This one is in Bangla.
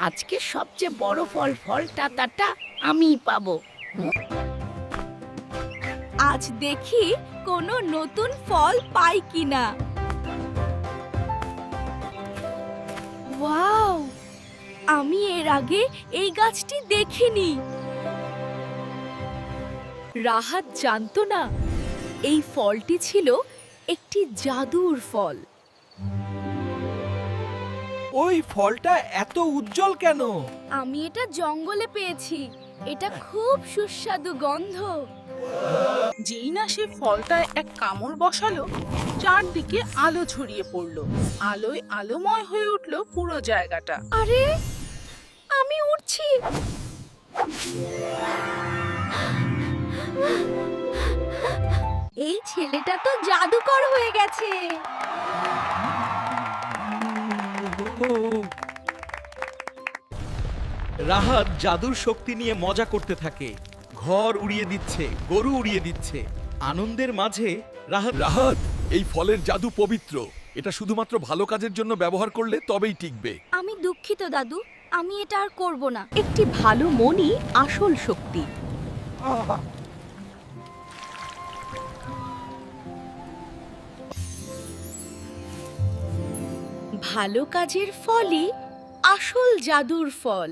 আজকে সবচেয়ে বড় ফলটা আমিই পাবো। আজ দেখি কোনো নতুন ফল পাই কিনা। ওয়াও, আমি এর আগে এই গাছটি দেখিনি। রাহাত জানতো না এই ফলটি ছিল একটি জাদুর ফল। ওই ফলটা এত উজ্জ্বল কেন? আমি এটা জঙ্গলে পেয়েছি। এটা খুব সুস্বাদু গন্ধ। যেই না সে ফলটায় এক কামড় বসালো, চারদিকে আলো ছড়িয়ে পড়লো। আলোয় আলোময় হয়ে উঠলো পুরো জায়গাটা। আরে, আমি উড়ছি। এই ছেলেটা তো জাদুকর হয়ে গেছে। রাহাত জাদুর শক্তি নিয়ে মজা করতে থাকে। ঘর উড়িয়ে দিচ্ছে, গরু উড়িয়ে দিচ্ছে। আনন্দের মাঝে রাহাত, এই ফলের জাদু পবিত্র। এটা শুধুমাত্র ভালো কাজের জন্য ব্যবহার করলে তবেই টিকবে। আমি দুঃখিত দাদু, আমি এটা আর করব না। একটি ভালো মনই আসল শক্তি। ভালো কাজের ফলই আসল জাদুর ফল।